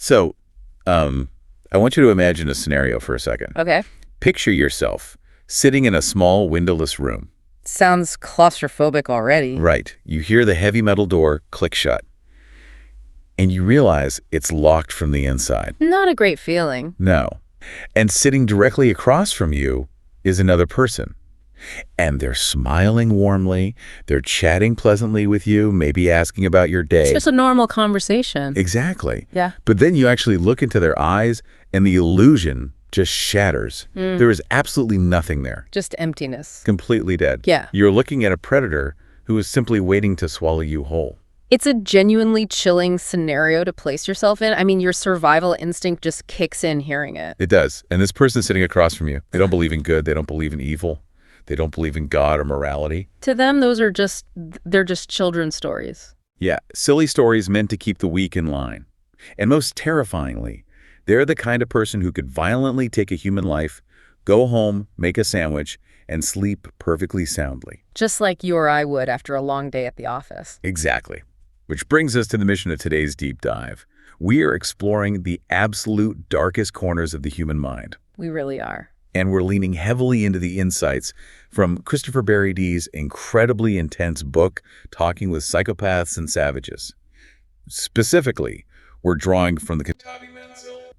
So, I want you to imagine a scenario for a second. Okay. Picture yourself sitting in a small windowless room. Sounds claustrophobic already. Right. You hear the heavy metal door click shut, and you realize it's locked from the inside. Not a great feeling. No. And sitting directly across from you is another person. And they're smiling warmly, they're chatting pleasantly with you, maybe asking about your day. It's just a normal conversation. Exactly. Yeah. But then you actually look into their eyes, and the illusion just shatters. There is absolutely nothing there. Just emptiness. Completely dead. Yeah. You're looking at a predator who is simply waiting to swallow you whole. It's a genuinely chilling scenario to place yourself in. I mean, your survival instinct just kicks in hearing it. It does. And this person sitting across from you, they don't believe in good, they don't believe in evil, they don't believe in God or morality. To them, they're just children's stories. Yeah, silly stories meant to keep the weak in line. And most terrifyingly, they're the kind of person who could violently take a human life, go home, make a sandwich, and sleep perfectly soundly. Just like you or I would after a long day at the office. Exactly. Which brings us to the mission of today's deep dive. We are exploring the absolute darkest corners of the human mind. We really are. And we're leaning heavily into the insights from Christopher Berry-Dee's incredibly intense book, Talking with Psychopaths and Savages. Specifically, we're drawing from the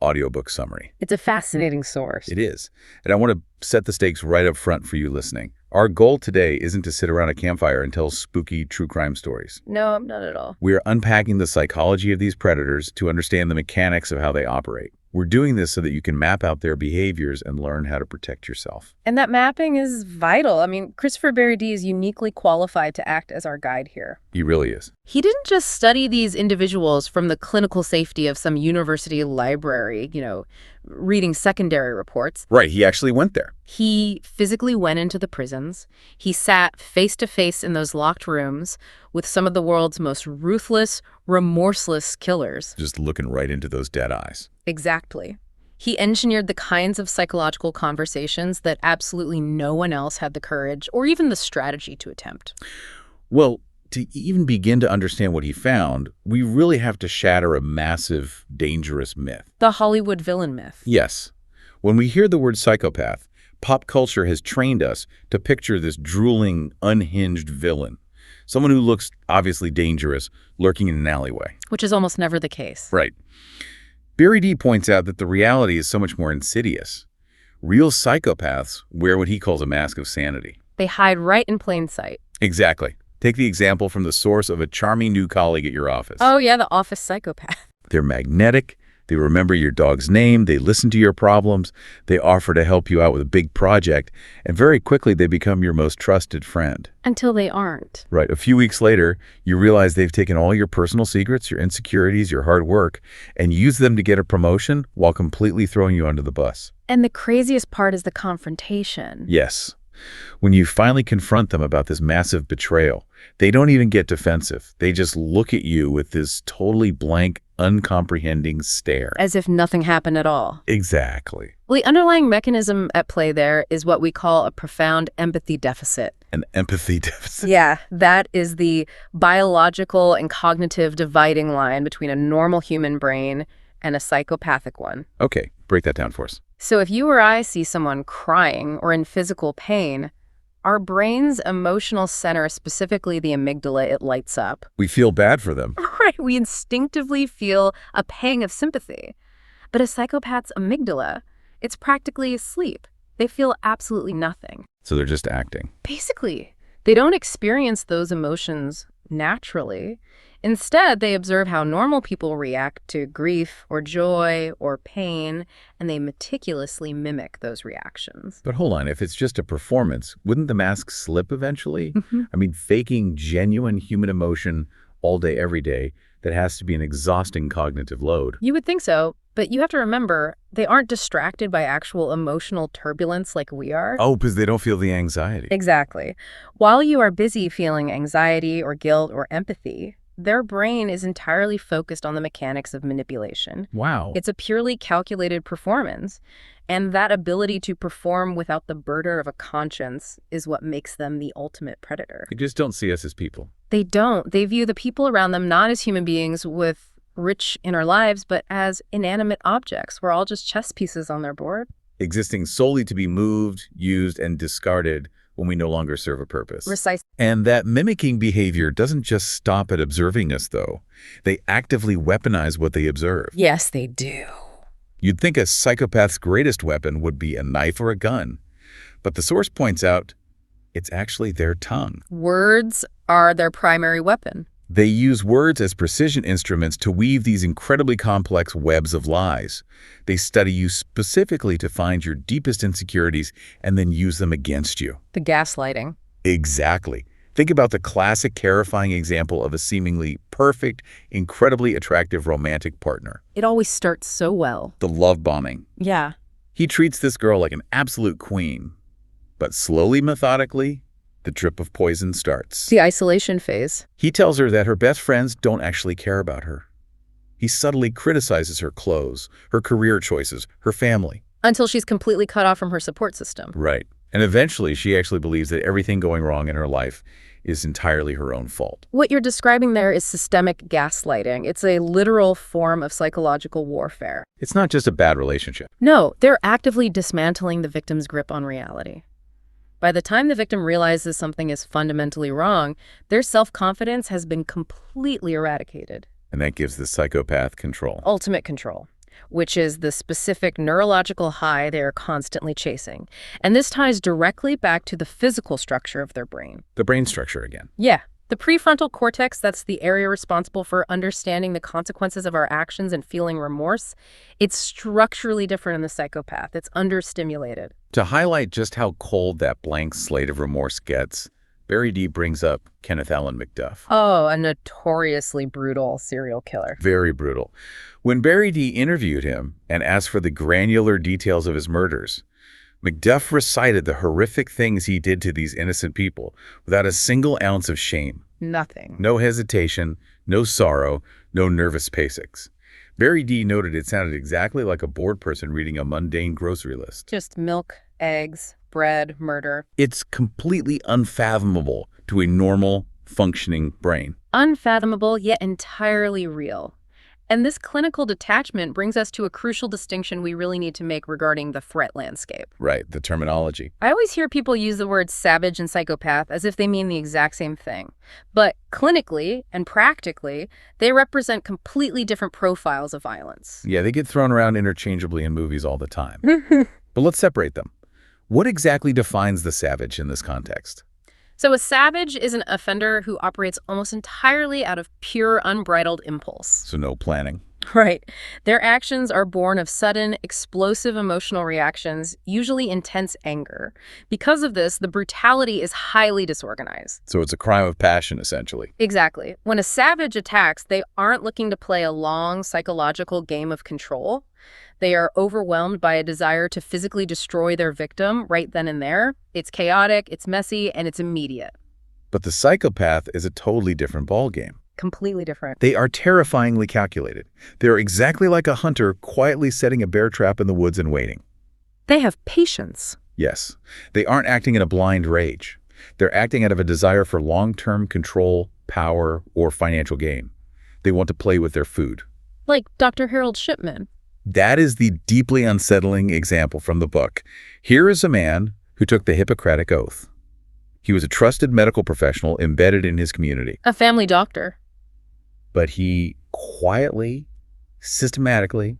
audiobook summary. It's a fascinating source. It is. And I want to set the stakes right up front for you listening. Our goal today isn't to sit around a campfire and tell spooky true crime stories. No, not at all. We are unpacking the psychology of these predators to understand the mechanics of how they operate. We're doing this so that you can map out their behaviors and learn how to protect yourself. And that mapping is vital. I mean, Christopher Berry-Dee is uniquely qualified to act as our guide here. He really is. He didn't just study these individuals from the clinical safety of some university library, reading secondary reports. Right, he actually went there. He physically went into the prisons. He sat face to face in those locked rooms with some of the world's most ruthless, remorseless killers. Just looking right into those dead eyes. Exactly. He engineered the kinds of psychological conversations that absolutely no one else had the courage or even the strategy to attempt. Well, to even begin to understand what he found, we really have to shatter a massive, dangerous myth. The Hollywood villain myth. Yes. When we hear the word psychopath, pop culture has trained us to picture this drooling, unhinged villain. Someone who looks obviously dangerous, lurking in an alleyway. Which is almost never the case. Right. Berry-Dee points out that the reality is so much more insidious. Real psychopaths wear what he calls a mask of sanity. They hide right in plain sight. Exactly. Take the example from the source of a charming new colleague at your office. Oh, yeah, the office psychopath. They're magnetic. They remember your dog's name. They listen to your problems. They offer to help you out with a big project. And very quickly, they become your most trusted friend. Until they aren't. Right. A few weeks later, you realize they've taken all your personal secrets, your insecurities, your hard work, and used them to get a promotion while completely throwing you under the bus. And the craziest part is the confrontation. Yes. When you finally confront them about this massive betrayal, they don't even get defensive. They just look at you with this totally blank, uncomprehending stare. As if nothing happened at all. Exactly. Well, the underlying mechanism at play there is what we call a profound empathy deficit. An empathy deficit. Yeah, that is the biological and cognitive dividing line between a normal human brain and a psychopathic one. Okay, break that down for us. So if you or I see someone crying or in physical pain, our brain's emotional center, specifically the amygdala, it lights up. We feel bad for them. Right, we instinctively feel a pang of sympathy. But a psychopath's amygdala, it's practically asleep. They feel absolutely nothing. So they're just acting. Basically, they don't experience those emotions naturally. Instead, they observe how normal people react to grief or joy or pain, and they meticulously mimic those reactions. But hold on, if it's just a performance, wouldn't the mask slip eventually? I mean, faking genuine human emotion all day, every day, that has to be an exhausting cognitive load. You would think so, but you have to remember, they aren't distracted by actual emotional turbulence like we are. Oh, because they don't feel the anxiety. Exactly. While you are busy feeling anxiety or guilt or empathy, their brain is entirely focused on the mechanics of manipulation. Wow. It's a purely calculated performance. And that ability to perform without the burden of a conscience is what makes them the ultimate predator. They just don't see us as people. They don't. They view the people around them not as human beings with rich in our lives, but as inanimate objects. We're all just chess pieces on their board. Existing solely to be moved, used, and discarded when we no longer serve a purpose. Precise. And that mimicking behavior doesn't just stop at observing us, though. They actively weaponize what they observe. Yes, they do. You'd think a psychopath's greatest weapon would be a knife or a gun. But the source points out it's actually their tongue. Words are their primary weapon. They use words as precision instruments to weave these incredibly complex webs of lies. They study you specifically to find your deepest insecurities and then use them against you. The gaslighting. Exactly. Think about the classic terrifying example of a seemingly perfect, incredibly attractive romantic partner. It always starts so well. The love bombing. Yeah. He treats this girl like an absolute queen. But slowly, methodically, the drip of poison starts. The isolation phase. He tells her that her best friends don't actually care about her. He subtly criticizes her clothes, her career choices, her family. Until she's completely cut off from her support system. Right. And eventually, she actually believes that everything going wrong in her life is entirely her own fault. What you're describing there is systemic gaslighting. It's a literal form of psychological warfare. It's not just a bad relationship. No, they're actively dismantling the victim's grip on reality. By the time the victim realizes something is fundamentally wrong, their self-confidence has been completely eradicated. And that gives the psychopath control. Ultimate control, which is the specific neurological high they are constantly chasing. And this ties directly back to the physical structure of their brain. The brain structure again. Yeah. The prefrontal cortex, that's the area responsible for understanding the consequences of our actions and feeling remorse, it's structurally different in the psychopath. It's understimulated. To highlight just how cold that blank slate of remorse gets, Berry-Dee brings up Kenneth Allen McDuff. Oh, a notoriously brutal serial killer. Very brutal. When Berry-Dee interviewed him and asked for the granular details of his murders, McDuff recited the horrific things he did to these innocent people without a single ounce of shame. Nothing. No hesitation, no sorrow, no nervous pacings. Berry-Dee noted it sounded exactly like a bored person reading a mundane grocery list. Just milk, eggs, bread, murder. It's completely unfathomable to a normal, functioning brain. Unfathomable, yet entirely real. And this clinical detachment brings us to a crucial distinction we really need to make regarding the threat landscape. Right, the terminology. I always hear people use the words savage and psychopath as if they mean the exact same thing. But clinically and practically, they represent completely different profiles of violence. Yeah, they get thrown around interchangeably in movies all the time. But let's separate them. What exactly defines the savage in this context? So a savage is an offender who operates almost entirely out of pure, unbridled impulse. So no planning. Right. Their actions are born of sudden, explosive emotional reactions, usually intense anger. Because of this, the brutality is highly disorganized. So it's a crime of passion, essentially. Exactly. When a savage attacks, they aren't looking to play a long psychological game of control. They are overwhelmed by a desire to physically destroy their victim right then and there. It's chaotic, it's messy, and it's immediate. But the psychopath is a totally different ballgame. Completely different. They are terrifyingly calculated. They're exactly like a hunter quietly setting a bear trap in the woods and waiting. They have patience. Yes, they aren't acting in a blind rage. They're acting out of a desire for long-term control, power, or financial gain. They want to play with their food. Like Dr. Harold Shipman. That is the deeply unsettling example from the book. Here is a man who took the Hippocratic Oath. He was a trusted medical professional embedded in his community. A family doctor. But he quietly, systematically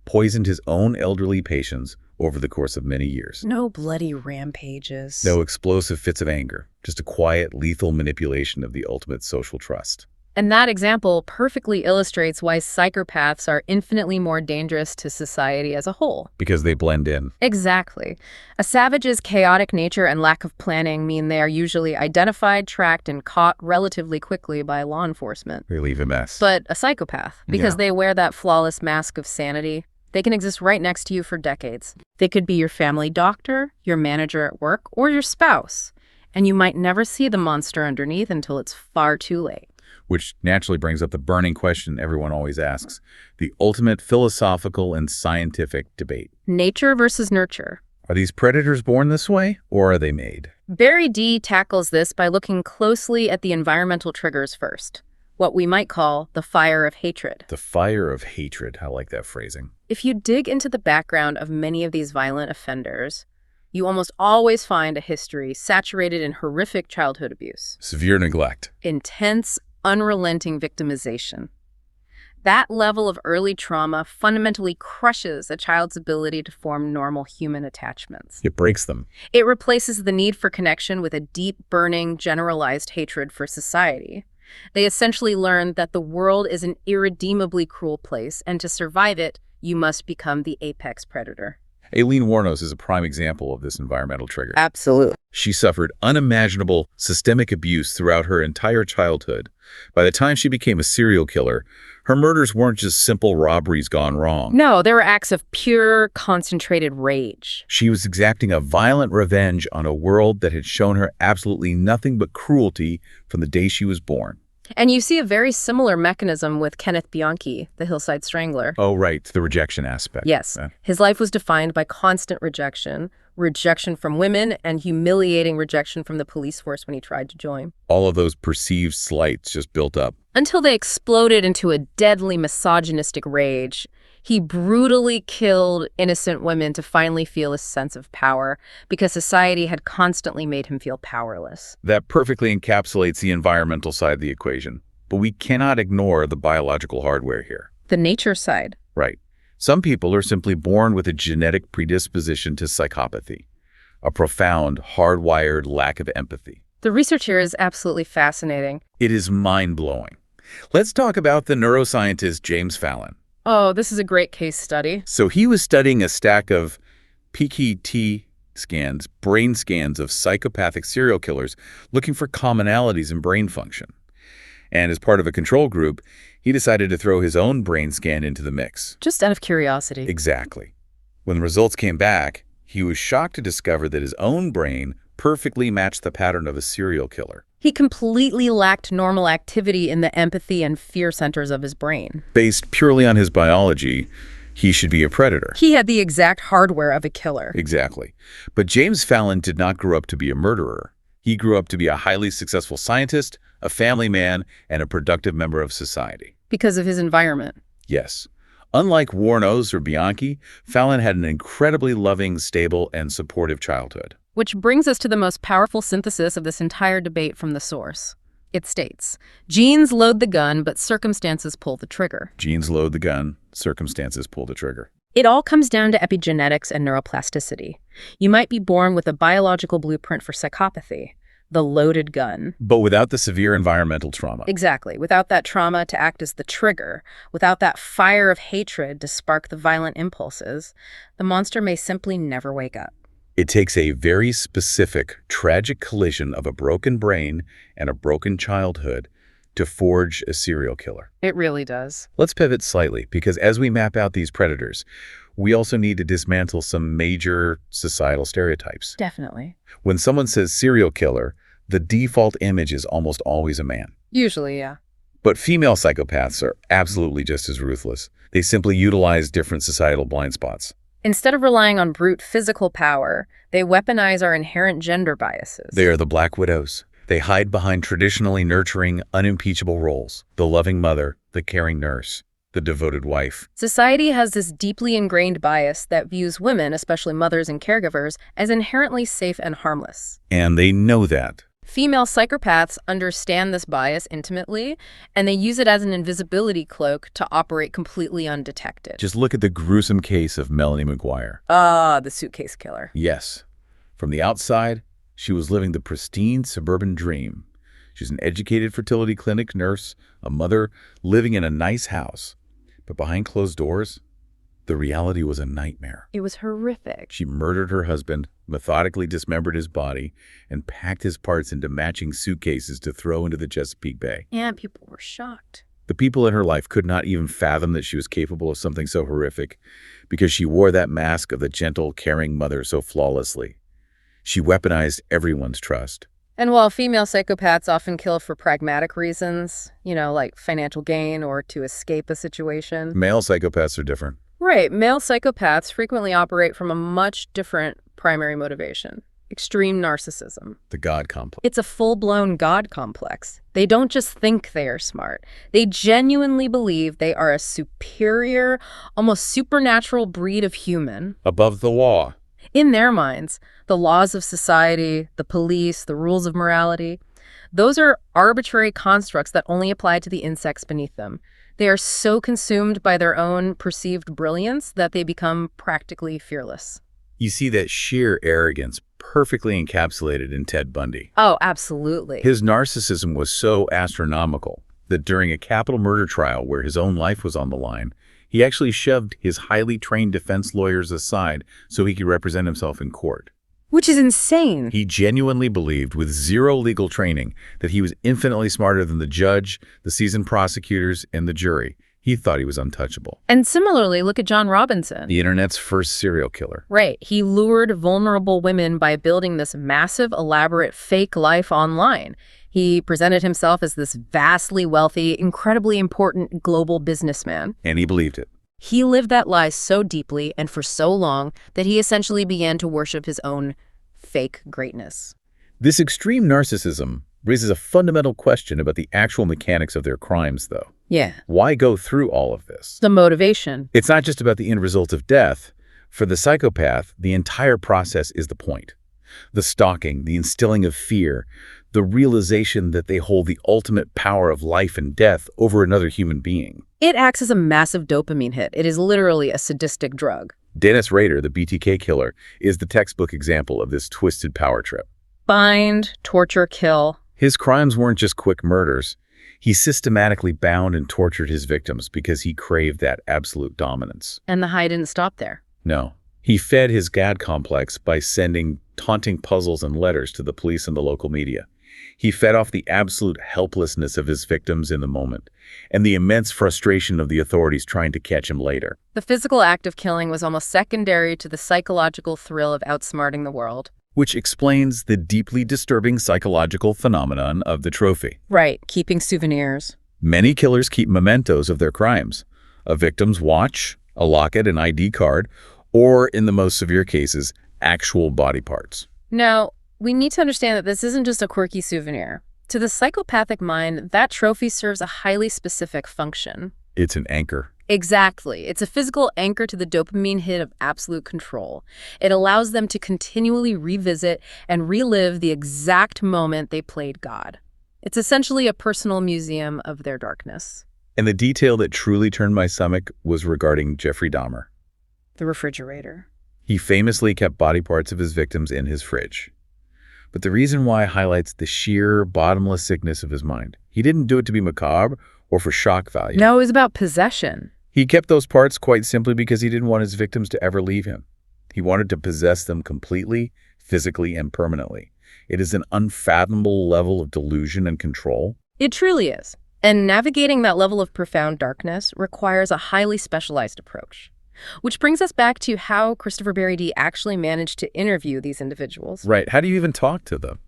poisoned his own elderly patients over the course of many years. No bloody rampages. No explosive fits of anger, just a quiet, lethal manipulation of the ultimate social trust. And that example perfectly illustrates why psychopaths are infinitely more dangerous to society as a whole. Because they blend in. Exactly. A savage's chaotic nature and lack of planning mean they are usually identified, tracked, and caught relatively quickly by law enforcement. They leave a mess. But a psychopath, because they wear that flawless mask of sanity, they can exist right next to you for decades. They could be your family doctor, your manager at work, or your spouse. And you might never see the monster underneath until it's far too late. Which naturally brings up the burning question everyone always asks, the ultimate philosophical and scientific debate. Nature versus nurture. Are these predators born this way, or are they made? Berry-Dee tackles this by looking closely at the environmental triggers first. what we might call the fire of hatred. The fire of hatred. I like that phrasing. If you dig into the background of many of these violent offenders, you almost always find a history saturated in horrific childhood abuse. Severe neglect. Intense, unrelenting victimization. That level of early trauma fundamentally crushes a child's ability to form normal human attachments. It breaks them. It replaces the need for connection with a deep, burning, generalized hatred for society. They essentially learn that the world is an irredeemably cruel place, and to survive it, you must become the apex predator. Aileen Wuornos is a prime example of this environmental trigger. Absolutely. She suffered unimaginable systemic abuse throughout her entire childhood. By the time she became a serial killer, her murders weren't just simple robberies gone wrong. No, they were acts of pure, concentrated rage. She was exacting a violent revenge on a world that had shown her absolutely nothing but cruelty from the day she was born. And you see a very similar mechanism with Kenneth Bianchi, the Hillside Strangler. Oh, right, the rejection aspect. Yes. His life was defined by constant rejection from women, and humiliating rejection from the police force when he tried to join. All of those perceived slights just built up. Until they exploded into a deadly misogynistic rage. He brutally killed innocent women to finally feel a sense of power, because society had constantly made him feel powerless. That perfectly encapsulates the environmental side of the equation. But we cannot ignore the biological hardware here. The nature side. Right. Some people are simply born with a genetic predisposition to psychopathy, a profound, hardwired lack of empathy. The research here is absolutely fascinating. It is mind-blowing. Let's talk about the neuroscientist James Fallon. Oh, this is a great case study. So he was studying a stack of PKT scans, brain scans of psychopathic serial killers, looking for commonalities in brain function. And as part of a control group, he decided to throw his own brain scan into the mix. Just out of curiosity. Exactly. When the results came back, he was shocked to discover that his own brain perfectly matched the pattern of a serial killer. He completely lacked normal activity in the empathy and fear centers of his brain. Based purely on his biology, he should be a predator. He had the exact hardware of a killer. Exactly. But James Fallon did not grow up to be a murderer. He grew up to be a highly successful scientist, a family man, and a productive member of society. Because of his environment. Yes. Unlike Wuornos or Bianchi, Fallon had an incredibly loving, stable, and supportive childhood. Which brings us to the most powerful synthesis of this entire debate from the source. It states, genes load the gun, but circumstances pull the trigger. Genes load the gun, circumstances pull the trigger. It all comes down to epigenetics and neuroplasticity. You might be born with a biological blueprint for psychopathy, the loaded gun. But without the severe environmental trauma. Exactly. Without that trauma to act as the trigger, without that fire of hatred to spark the violent impulses, the monster may simply never wake up. It takes a very specific, tragic collision of a broken brain and a broken childhood to forge a serial killer. It really does. Let's pivot slightly, because as we map out these predators, we also need to dismantle some major societal stereotypes. Definitely. When someone says serial killer, the default image is almost always a man. Usually, yeah. But female psychopaths are absolutely just as ruthless. They simply utilize different societal blind spots. Instead of relying on brute physical power, they weaponize our inherent gender biases. They are the Black Widows. They hide behind traditionally nurturing, unimpeachable roles. The loving mother, the caring nurse, the devoted wife. Society has this deeply ingrained bias that views women, especially mothers and caregivers, as inherently safe and harmless. And they know that. Female psychopaths understand this bias intimately, and they use it as an invisibility cloak to operate completely undetected. Just look at the gruesome case of Melanie McGuire. The suitcase killer. Yes. From the outside, she was living the pristine suburban dream. She's an educated fertility clinic nurse, a mother living in a nice house. But behind closed doors, the reality was a nightmare. It was horrific. She murdered her husband, methodically dismembered his body, and packed his parts into matching suitcases to throw into the Chesapeake Bay. And people were shocked. The people in her life could not even fathom that she was capable of something so horrific because she wore that mask of the gentle, caring mother so flawlessly. She weaponized everyone's trust. And while female psychopaths often kill for pragmatic reasons, like financial gain or to escape a situation. Male psychopaths are different. Right. Male psychopaths frequently operate from a much different primary motivation. extreme narcissism. The God complex. It's a full-blown God complex. They don't just think they are smart. They genuinely believe they are a superior, almost supernatural breed of human. Above the law. In their minds, the laws of society, the police, the rules of morality, those are arbitrary constructs that only apply to the insects beneath them. They are so consumed by their own perceived brilliance that they become practically fearless. You see that sheer arrogance perfectly encapsulated in Ted Bundy. Oh, absolutely. His narcissism was so astronomical that during a capital murder trial where his own life was on the line, he actually shoved his highly trained defense lawyers aside so he could represent himself in court. Which is insane. He genuinely believed, with zero legal training, that he was infinitely smarter than the judge, the seasoned prosecutors, and the jury. He thought he was untouchable. And similarly, look at John Robinson. The internet's first serial killer. Right. He lured vulnerable women by building this massive, elaborate fake life online. He presented himself as this vastly wealthy, incredibly important global businessman. And he believed it. He lived that lie so deeply and for so long that he essentially began to worship his own fake greatness. This extreme narcissism raises a fundamental question about the actual mechanics of their crimes, though. Yeah. Why go through all of this? The motivation. It's not just about the end result of death. For the psychopath, the entire process is the point. The stalking, the instilling of fear, the realization that they hold the ultimate power of life and death over another human being. It acts as a massive dopamine hit. It is literally a sadistic drug. Dennis Rader, the BTK killer, is the textbook example of this twisted power trip. Bind, torture, kill. His crimes weren't just quick murders. He systematically bound and tortured his victims because he craved that absolute dominance. And the high didn't stop there. No. He fed his God complex by sending taunting puzzles and letters to the police and the local media. He fed off the absolute helplessness of his victims in the moment and the immense frustration of the authorities trying to catch him later. The physical act of killing was almost secondary to the psychological thrill of outsmarting the world. Which explains the deeply disturbing psychological phenomenon of the trophy. Right, keeping souvenirs. Many killers keep mementos of their crimes. A victim's watch, a locket, an ID card, or, in the most severe cases, actual body parts. Now, we need to understand that this isn't just a quirky souvenir. To the psychopathic mind, that trophy serves a highly specific function. It's an anchor. Exactly. It's a physical anchor to the dopamine hit of absolute control. It allows them to continually revisit and relive the exact moment they played God. It's essentially a personal museum of their darkness. And the detail that truly turned my stomach was regarding Jeffrey Dahmer. The refrigerator. He famously kept body parts of his victims in his fridge. But the reason why highlights the sheer, bottomless sickness of his mind. He didn't do it to be macabre or for shock value. No, it was about possession. He kept those parts quite simply because he didn't want his victims to ever leave him. He wanted to possess them completely, physically, and permanently. It is an unfathomable level of delusion and control. It truly is. And navigating that level of profound darkness requires a highly specialized approach. Which brings us back to how Christopher Berry-Dee actually managed to interview these individuals. Right. How do you even talk to them?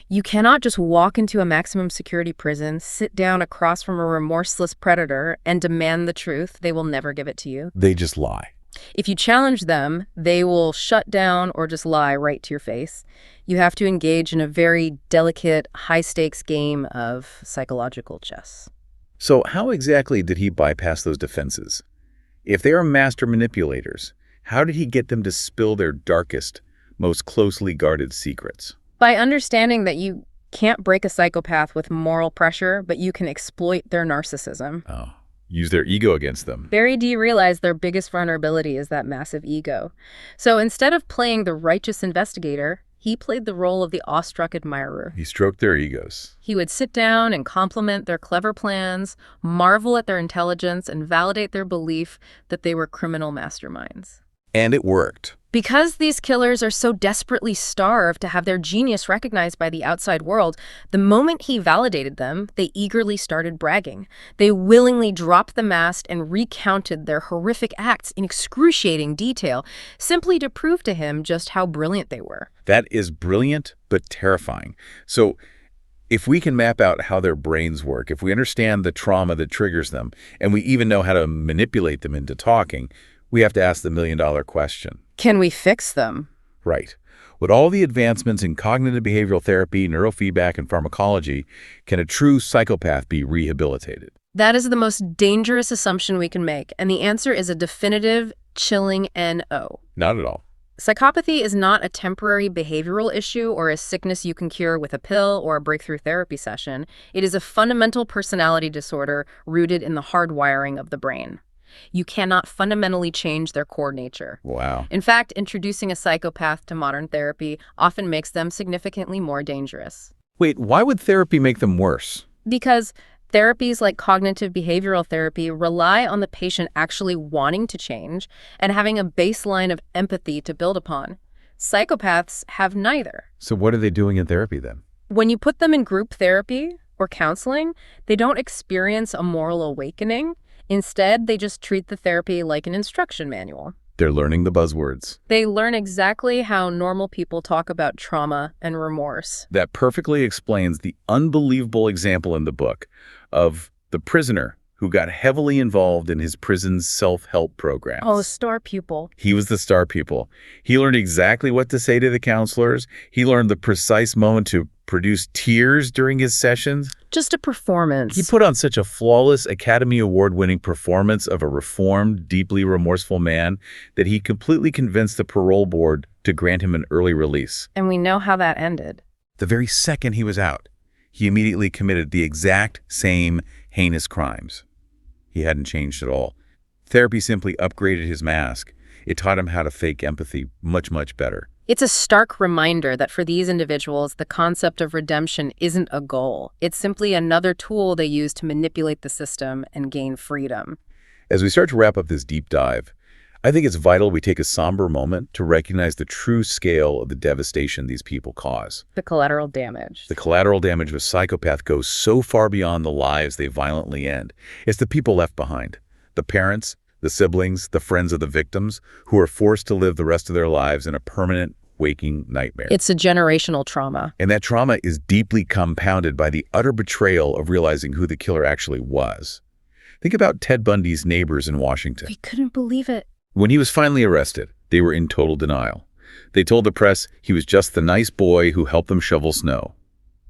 You cannot just walk into a maximum security prison, sit down across from a remorseless predator, and demand the truth. They will never give it to you. They just lie. If you challenge them, they will shut down or just lie right to your face. You have to engage in a very delicate, high-stakes game of psychological chess. So how exactly did he bypass those defenses? If they are master manipulators, how did he get them to spill their darkest, most closely guarded secrets? By understanding that you can't break a psychopath with moral pressure, but you can exploit their narcissism. Oh, use their ego against them. Berry-Dee realized their biggest vulnerability is that massive ego. So instead of playing the righteous investigator, he played the role of the awestruck admirer. He stroked their egos. He would sit down and compliment their clever plans, marvel at their intelligence, and validate their belief that they were criminal masterminds. And it worked. Because these killers are so desperately starved to have their genius recognized by the outside world, the moment he validated them, they eagerly started bragging. They willingly dropped the mask and recounted their horrific acts in excruciating detail, simply to prove to him just how brilliant they were. That is brilliant, but terrifying. So if we can map out how their brains work, if we understand the trauma that triggers them, and we even know how to manipulate them into talking, we have to ask the million-dollar question. Can we fix them? Right. With all the advancements in cognitive behavioral therapy, neurofeedback, and pharmacology, can a true psychopath be rehabilitated? That is the most dangerous assumption we can make, and the answer is a definitive, chilling no. Not at all. Psychopathy is not a temporary behavioral issue or a sickness you can cure with a pill or a breakthrough therapy session. It is a fundamental personality disorder rooted in the hardwiring of the brain. You cannot fundamentally change their core nature. Wow. In fact, introducing a psychopath to modern therapy often makes them significantly more dangerous. Wait, why would therapy make them worse? Because therapies like cognitive behavioral therapy rely on the patient actually wanting to change and having a baseline of empathy to build upon. Psychopaths have neither. So what are they doing in therapy then? When you put them in group therapy or counseling, they don't experience a moral awakening. Instead, they just treat the therapy like an instruction manual. They're learning the buzzwords. They learn exactly how normal people talk about trauma and remorse. That perfectly explains the unbelievable example in the book of the prisoner who got heavily involved in his prison's self-help programs. Oh, star pupil. He was the star pupil. He learned exactly what to say to the counselors. He learned the precise moment to produce tears during his sessions. Just a performance. He put on such a flawless Academy Award-winning performance of a reformed, deeply remorseful man that he completely convinced the parole board to grant him an early release. And we know how that ended. The very second he was out, he immediately committed the exact same heinous crimes. He hadn't changed at all. Therapy simply upgraded his mask. It taught him how to fake empathy much, much better. It's a stark reminder that for these individuals, the concept of redemption isn't a goal. It's simply another tool they use to manipulate the system and gain freedom. As we start to wrap up this deep dive, I think it's vital we take a somber moment to recognize the true scale of the devastation these people cause. The collateral damage. The collateral damage of a psychopath goes so far beyond the lives they violently end. It's the people left behind, the parents, the siblings, the friends of the victims, who are forced to live the rest of their lives in a permanent waking nightmare. It's a generational trauma. And that trauma is deeply compounded by the utter betrayal of realizing who the killer actually was. Think about Ted Bundy's neighbors in Washington. We couldn't believe it. When he was finally arrested, they were in total denial. They told the press he was just the nice boy who helped them shovel snow.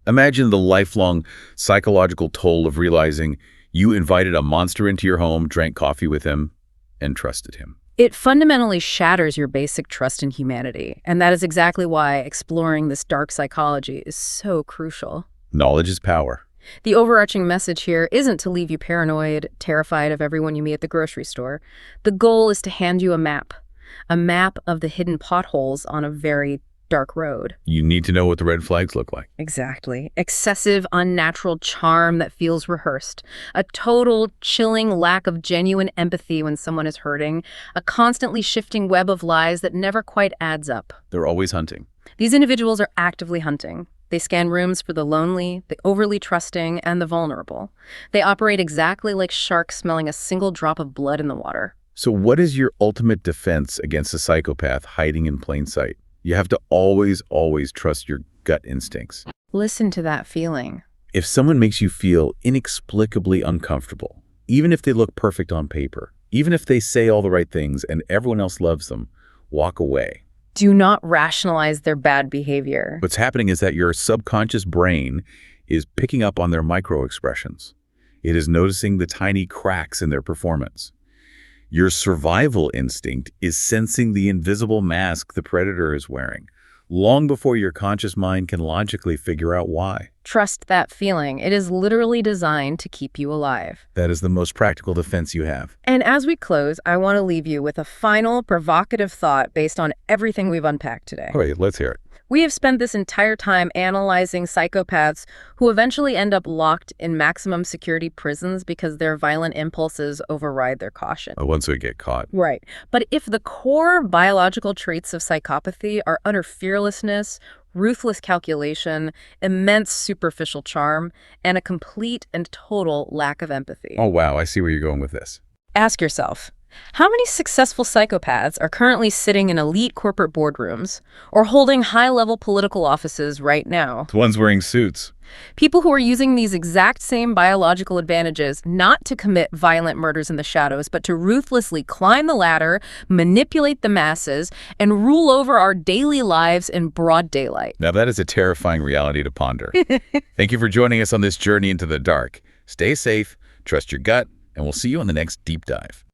Imagine the lifelong psychological toll of realizing you invited a monster into your home, drank coffee with him, and trusted him. It fundamentally shatters your basic trust in humanity, and that is exactly why exploring this dark psychology is so crucial. Knowledge is power. The overarching message here isn't to leave you paranoid, terrified of everyone you meet at the grocery store. The goal is to hand you a map of the hidden potholes on a very dark road. You need to know what the red flags look like. Exactly. Excessive, unnatural charm that feels rehearsed. A total, chilling lack of genuine empathy when someone is hurting. A constantly shifting web of lies that never quite adds up. They're always hunting. These individuals are actively hunting. They scan rooms for the lonely, the overly trusting, and the vulnerable. They operate exactly like sharks smelling a single drop of blood in the water. So what is your ultimate defense against a psychopath hiding in plain sight? You have to always, always trust your gut instincts. Listen to that feeling. If someone makes you feel inexplicably uncomfortable, even if they look perfect on paper, even if they say all the right things and everyone else loves them, walk away. Do not rationalize their bad behavior. What's happening is that your subconscious brain is picking up on their micro-expressions. It is noticing the tiny cracks in their performance. Your survival instinct is sensing the invisible mask the predator is wearing, long before your conscious mind can logically figure out why. Trust that feeling. It is literally designed to keep you alive. That is the most practical defense you have. And as we close, I want to leave you with a final provocative thought based on everything we've unpacked today. All right, let's hear it. We have spent this entire time analyzing psychopaths who eventually end up locked in maximum security prisons because their violent impulses override their caution. Once we get caught. Right. But if the core biological traits of psychopathy are utter fearlessness, ruthless calculation, immense superficial charm, and a complete and total lack of empathy. Oh, wow, I see where you're going with this. Ask yourself, how many successful psychopaths are currently sitting in elite corporate boardrooms or holding high-level political offices right now? The ones wearing suits. People who are using these exact same biological advantages not to commit violent murders in the shadows, but to ruthlessly climb the ladder, manipulate the masses, and rule over our daily lives in broad daylight. Now that is a terrifying reality to ponder. Thank you for joining us on this journey into the dark. Stay safe, trust your gut, and we'll see you on the next deep dive.